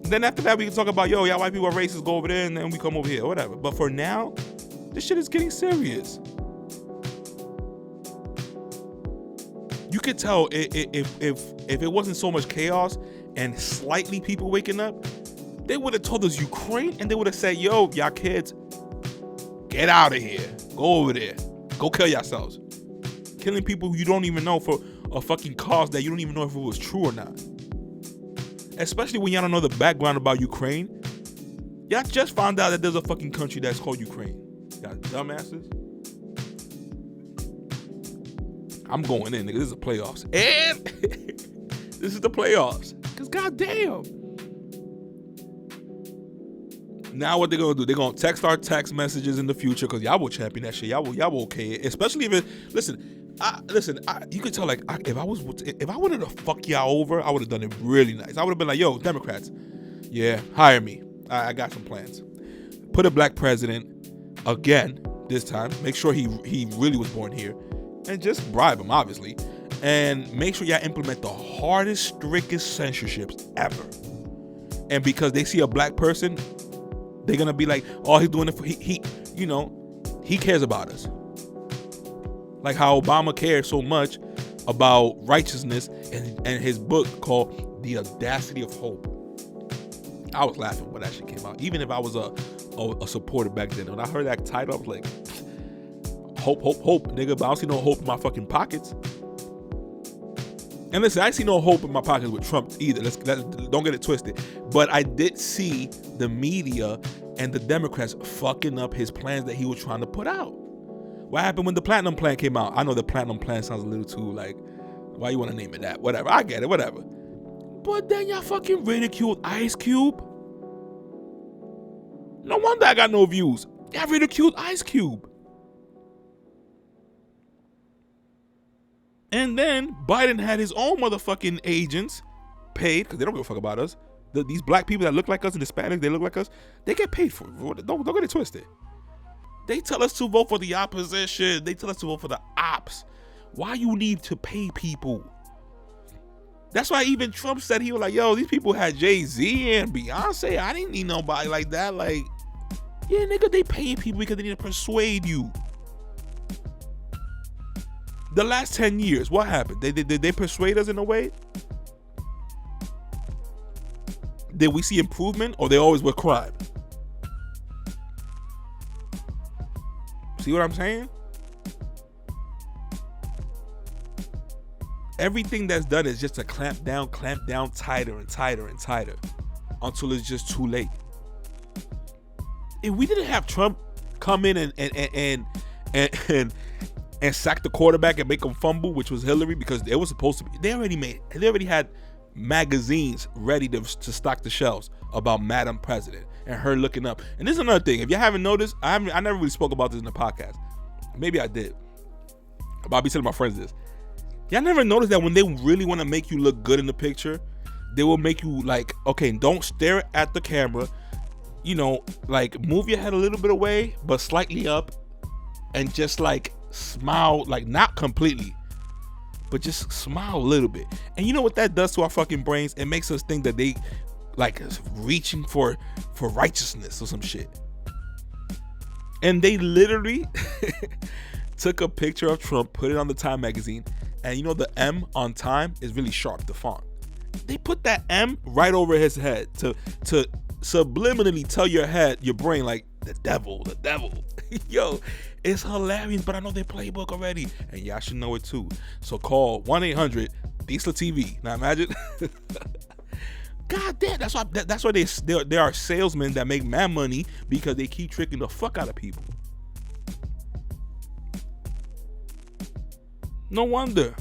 Then after that, we can talk about, yo, y'all white people are racist, go over there, and then we come over here, or whatever. But for now, this shit is getting serious. You could tell if it wasn't so much chaos and slightly people waking up, they would have told us Ukraine, and they would have said, yo, y'all kids, get out of here. Go over there. Go kill yourselves. Killing people who you don't even know for a fucking cause that you don't even know if it was true or not. Especially when y'all don't know the background about Ukraine. Y'all just found out that there's a fucking country that's called Ukraine. Y'all dumbasses. I'm going in, nigga. This is the playoffs. And this is the playoffs. Because goddamn. Now what they're gonna do? They're gonna text our text messages in the future because y'all will champion that shit. Y'all will okay it. Especially if it. Listen. You could tell like if I wanted to fuck y'all over, I would have done it really nice. I would have been like, yo, Democrats, yeah, hire me. I got some plans. Put a black president again this time. Make sure he really was born here, and just bribe him obviously, and make sure y'all implement the hardest, strictest censorships ever. And because they see a black person, they're gonna be like, oh, he's doing it for he cares about us. Like how Obama cares so much about righteousness and his book called The Audacity of Hope. I was laughing when that shit came out. Even if I was a supporter back then. When I heard that title, I was like, hope, nigga, but I don't see no hope in my fucking pockets. And listen, I see no hope in my pockets with Trump either. Don't get it twisted. But I did see the media and the Democrats fucking up his plans that he was trying to put out. What happened when the Platinum Plan came out? I know the Platinum Plan sounds a little too like, why you want to name it that? Whatever. I get it, whatever. But then y'all fucking ridiculed Ice Cube. No wonder I got no views. Y'all ridiculed Ice Cube. And then Biden had his own motherfucking agents paid, because they don't give a fuck about us. These black people that look like us and Hispanics, they look like us, they get paid for it. Don't get it twisted. They tell us to vote for the opposition. They tell us to vote for the ops. Why you need to pay people? That's why even Trump said, he was like, yo, these people had Jay-Z and Beyonce. I didn't need nobody like that. Like, yeah, nigga, they paying people because they need to persuade you. The last 10 years, what happened? Did they persuade us in a way? Did we see improvement, or they always were crime? See what I'm saying? Everything that's done is just to clamp down tighter and tighter and tighter until it's just too late. If we didn't have Trump come in and sack the quarterback and make him fumble, which was Hillary, because it was supposed to be, they already had magazines ready to stock the shelves about Madam President and her looking up. And this is another thing. If you haven't noticed, I never really spoke about this in the podcast. Maybe I did. But I'll be telling my friends this. Y'all never noticed that when they really want to make you look good in the picture, they will make you like, okay, don't stare at the camera. You know, like move your head a little bit away, but slightly up, and just like smile, like not completely, but just smile a little bit. And you know what that does to our fucking brains? It makes us think that they like reaching for righteousness or some shit. And they literally took a picture of Trump, put it on the Time magazine, and you know the M on Time is really sharp, the font. They put that M right over his head to subliminally tell your brain like, the devil. Yo, it's hilarious, but I know their playbook already, and y'all should know it too. So call 1-800-Diesel TV. Now imagine. God damn, that's why there are salesmen that make mad money, because they keep tricking the fuck out of people. No wonder.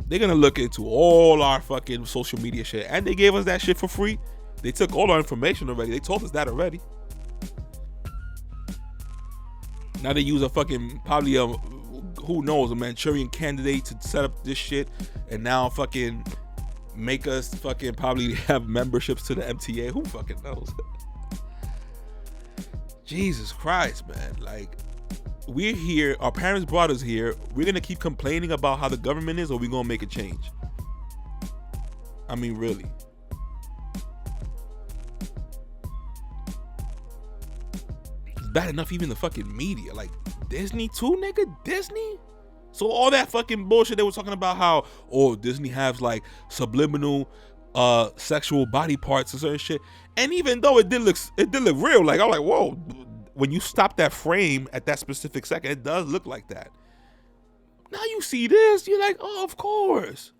They're gonna look into all our fucking social media shit, and they gave us that shit for free. They took all our information already. They told us that already. Now they use a fucking, probably a, who knows, a Manchurian candidate to set up this shit, and now fucking make us fucking probably have memberships to the MTA. Who fucking knows? Jesus Christ, man. Like, we're here, our parents brought us here. We're gonna keep complaining about how the government is, or we gonna make a change? I mean, really. It's bad enough even the fucking media, like Disney too, nigga. Disney. So all that fucking bullshit they were talking about, how, oh, Disney has like subliminal sexual body parts and certain shit. And even though it did look real, like I'm like, whoa, when you stop that frame at that specific second, it does look like that. Now you see this, you're like, oh, of course.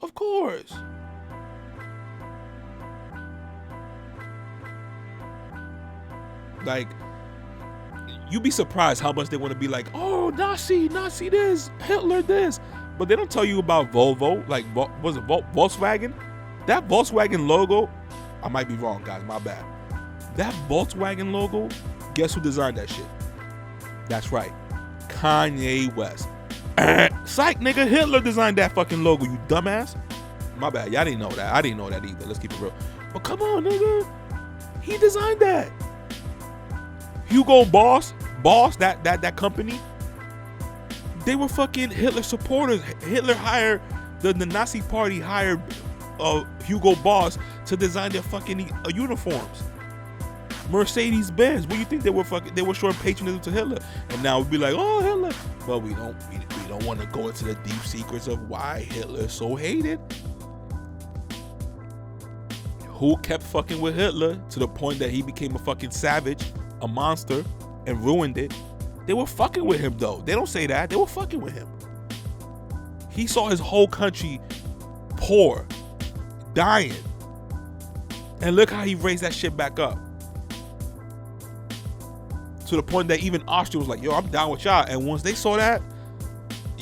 Like, you'd be surprised how much they want to be like, oh, Nazi this, Hitler this. But they don't tell you about Volvo, like, was it Volkswagen? That Volkswagen logo, I might be wrong, guys, my bad. That Volkswagen logo, guess who designed that shit? That's right, Kanye West. Psych, nigga, Hitler designed that fucking logo, you dumbass. My bad, y'all didn't know that. I didn't know that either. Let's keep it real. But come on, nigga, he designed that. Hugo Boss, that company, they were fucking Hitler supporters. Hitler hired, the Nazi party hired Hugo Boss to design their fucking uniforms. Mercedes-Benz, what do you think they were fucking? They were showing patronism to Hitler, and now we'd be like, oh, Hitler. But we don't want to go into the deep secrets of why Hitler is so hated. Who kept fucking with Hitler to the point that he became a fucking savage, a monster, and ruined it? They were fucking with him though. They don't say that. They were fucking with him. He saw his whole country poor, dying, and look how he raised that shit back up. To the point that even Austria was like, yo, I'm down with y'all. And once they saw that,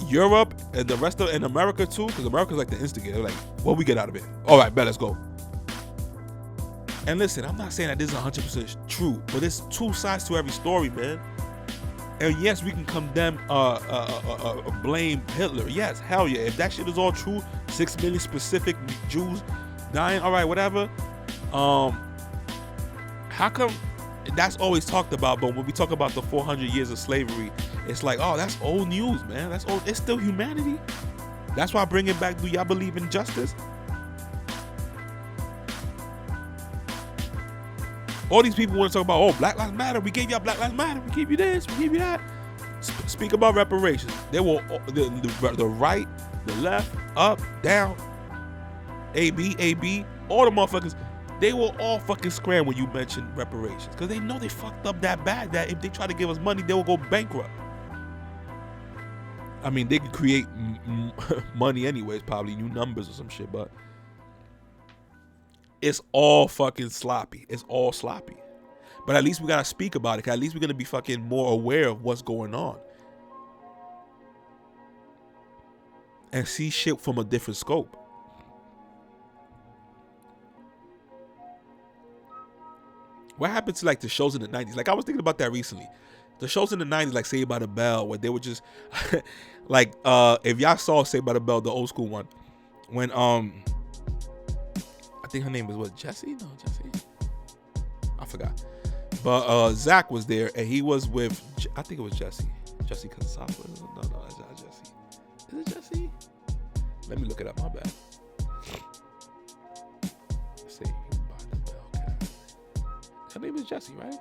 Europe and the rest of, and America too, because America's like the instigator, they're like, what we get out of it? All right, bet, let's go. And listen, I'm not saying that this is 100% true, but there's two sides to every story, man. And yes, we can condemn, blame Hitler. Yes, hell yeah. If that shit is all true, 6 million specific Jews dying, all right, whatever. How come that's always talked about, but when we talk about the 400 years of slavery, it's like, oh, that's old news, man. That's old. It's still humanity. That's why I bring it back. Do y'all believe in justice? All these people want to talk about, oh, Black Lives Matter. We gave y'all Black Lives Matter. We gave you this. We gave you that. Speak about reparations. They will, the right, the left, up, down, AB, all the motherfuckers. They will all fucking scram when you mention reparations because they know they fucked up that bad that if they try to give us money, they will go bankrupt. I mean, they could create money anyways, probably new numbers or some shit, but it's all fucking sloppy. It's all sloppy. But at least we gotta speak about it. Cause at least we're gonna be fucking more aware of what's going on and see shit from a different scope. What happened to like the shows in the 90s? Like I was thinking about that recently. The shows in the 90s, like Saved by the Bell, where they were just like if y'all saw Saved by the Bell, the old school one, when I think her name was what, Jessie? No, Jessie. I forgot. But Zach was there and he was with, I think it was Jessie. Jessie Consopoulos. No, that's not Jessie. Is it Jessie? Let me look it up, my bad. Her name is Jessie, right?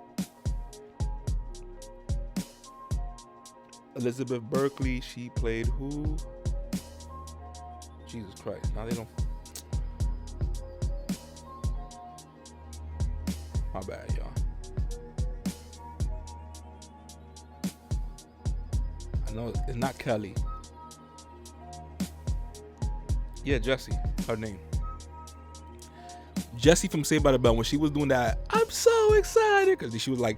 Elizabeth Berkley, she played who? Jesus Christ. Now they don't. My bad, y'all. I know it's not Kelly. Yeah, Jessie, her name. Jessie from Saved by the Bell, when she was doing that, I'm so excited, because she was like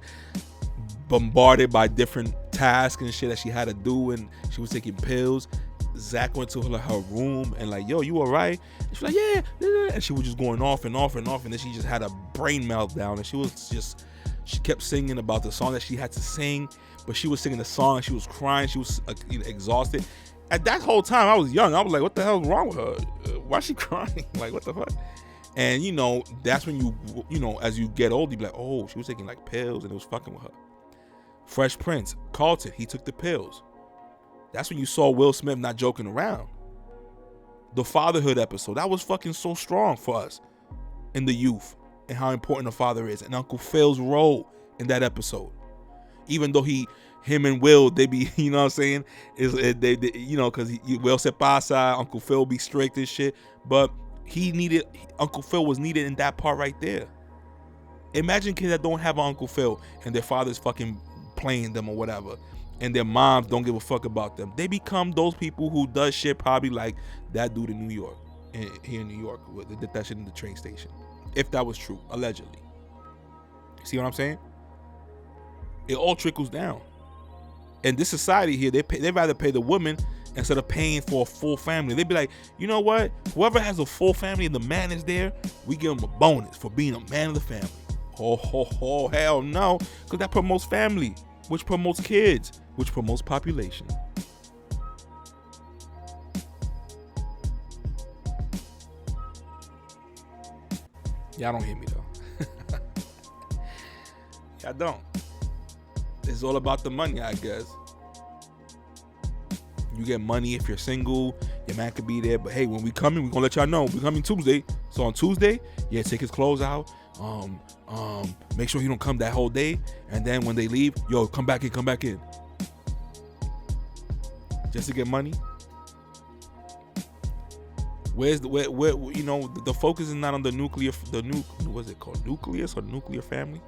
bombarded by different tasks and shit that she had to do, and she was taking pills. Zach went to her room and like, yo, you all right? And she was like, yeah. And she was just going off and off and off, and then she just had a brain meltdown, and she kept singing about the song that she had to sing, but she was singing the song and she was crying. She was exhausted. At that whole time, I was young. I was like, what the hell is wrong with her? Why is she crying? Like, what the fuck? And, that's when you as you get old, you be like, oh, she was taking like pills and it was fucking with her. Fresh Prince, Carlton, he took the pills. That's when you saw Will Smith not joking around. The fatherhood episode, that was fucking so strong for us in the youth and how important a father is. And Uncle Phil's role in that episode. Even though him and Will, they be, you know what I'm saying? Because Will se pasa, Uncle Phil be strict and shit. But Uncle Phil was needed in that part right there. Imagine kids that don't have an Uncle Phil and their father's fucking playing them or whatever, and their moms don't give a fuck about them. They become those people who does shit probably like that dude in New York, here in New York, they did that shit in the train station. If that was true, allegedly. See what I'm saying? It all trickles down. In this society here, they rather pay the woman instead of paying for a full family. They'd be like, you know what? Whoever has a full family and the man is there, we give him a bonus for being a man of the family. Oh, hell no. Because that promotes family, which promotes kids, which promotes population. Y'all don't hear me though. Y'all don't. It's all about the money, I guess. You get money if you're single. Your man could be there, but hey, when we coming, we gonna let y'all know. We coming Tuesday. So on Tuesday, yeah, take his clothes out. Make sure he don't come that whole day. And then when they leave, yo, come back in. Just to get money. Where you know, the focus is not on the what's it called? Nucleus or nuclear family?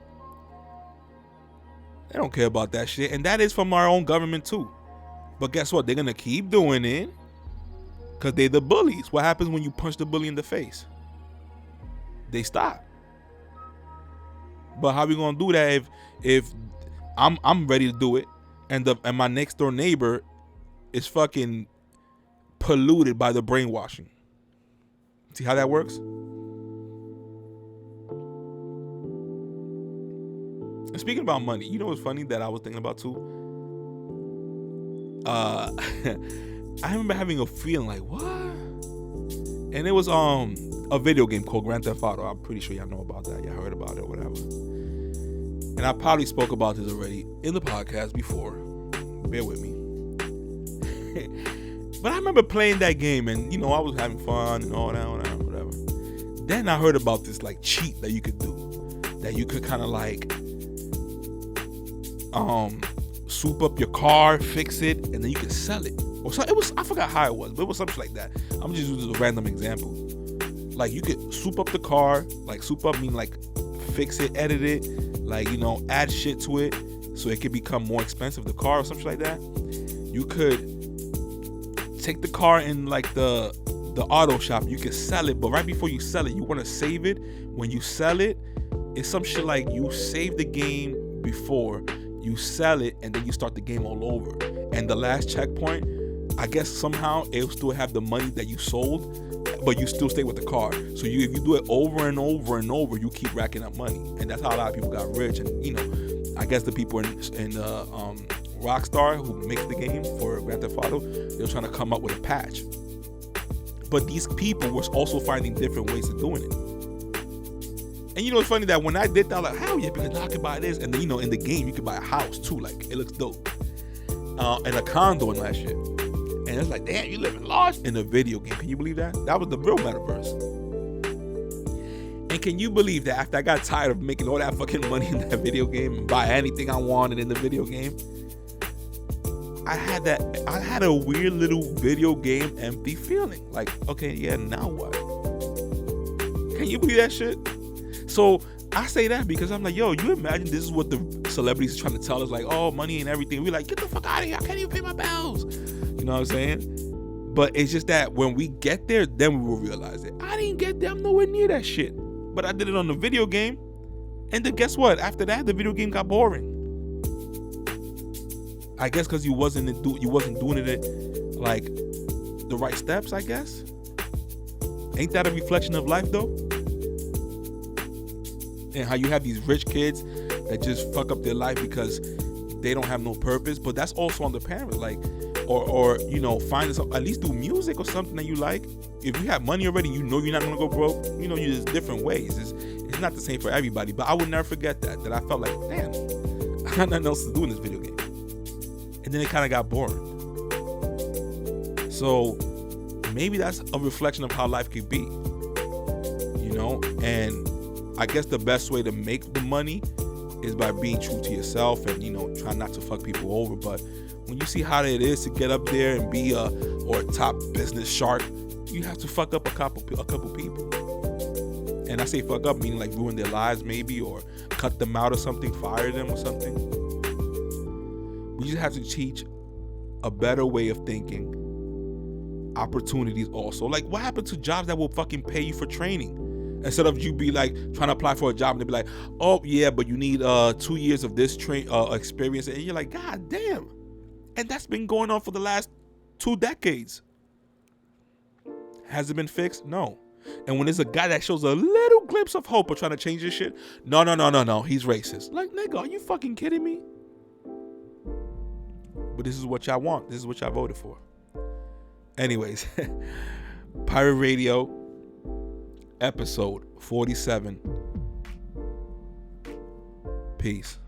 They don't care about that shit. And that is from our own government too. But guess what? They're gonna keep doing it because they're the bullies. What happens when you punch the bully in the face? They stop. But how we gonna do that if I'm ready to do it and my next door neighbor is fucking polluted by the brainwashing? See how that works? And speaking about money, you know what's funny that I was thinking about too? I remember having a feeling like, what? And it was a video game called Grand Theft Auto. I'm pretty sure y'all know about that. Y'all heard about it or whatever. And I probably spoke about this already in the podcast before. Bear with me. But I remember playing that game and, you know, I was having fun and all that, whatever. Then I heard about this like cheat that you could do. That you could kind of like soup up your car, fix it, and then you can sell it. Or so it was, I forgot how it was, but it was something like that. I'm just using a random example. Like you could soup up the car, like soup up mean like fix it, edit it, like, you know, add shit to it so it could become more expensive, the car or something like that. You could take the car in like the auto shop, you can sell it, but right before you sell it, you want to save it. When you sell it, it's some shit like you save the game before you sell it, and then you start the game all over. And the last checkpoint, I guess somehow it'll still have the money that you sold, but you still stay with the car. So if you do it over and over and over, you keep racking up money. And that's how a lot of people got rich. And, you know, I guess the people in Rockstar who makes the game for Grand Theft Auto, they're trying to come up with a patch. But these people were also finding different ways of doing it. And you know, it's funny that when I did that, I was like, how you because I could buy this? And then, you know, in the game, you could buy a house too. Like, it looks dope. And a condo and that shit. And it's like, damn, you living large in a video game. Can you believe that? That was the real metaverse. And can you believe that after I got tired of making all that fucking money in that video game and buy anything I wanted in the video game, I had a weird little video game empty feeling. Like, okay, yeah, now what? Can you believe that shit? So I say that because I'm like, yo, you imagine this is what the celebrities are trying to tell us, like, oh, money ain't everything. We're like, get the fuck out of here. I can't even pay my bills. You know what I'm saying? But it's just that when we get there, then we will realize it. I didn't get there. I'm nowhere near that shit. But I did it on the video game. And then guess what? After that, the video game got boring. I guess because you wasn't doing it like the right steps, I guess. Ain't that a reflection of life though? And how you have these rich kids that just fuck up their life because they don't have no purpose. But that's also on the parents, like, or you know, find some, at least do music or something that you like. If you have money already, you know you're not gonna go broke. You know, there's different ways. It's not the same for everybody. But I would never forget that I felt like, damn, I got nothing else to do in this video game. And then it kind of got boring. So maybe that's a reflection of how life could be, you know. And I guess the best way to make the money is by being true to yourself and, you know, try not to fuck people over. But when you see how it is to get up there and be a top business shark, you have to fuck up a couple people. And I say fuck up meaning like ruin their lives maybe, or cut them out or something, fire them or something. We just have to teach a better way of thinking. Opportunities also. Like, what happened to jobs that will fucking pay you for training? Instead of you be like trying to apply for a job and they be like, oh yeah, but you need 2 years of this experience. And you're like, God damn. And that's been going on for the last 2 decades. Has it been fixed? No. And when there's a guy that shows a little glimpse of hope of trying to change this shit, no, he's racist. Like, nigga, are you fucking kidding me? But this is what y'all want. This is what y'all voted for. Anyways, Pirate Radio, episode 47. Peace.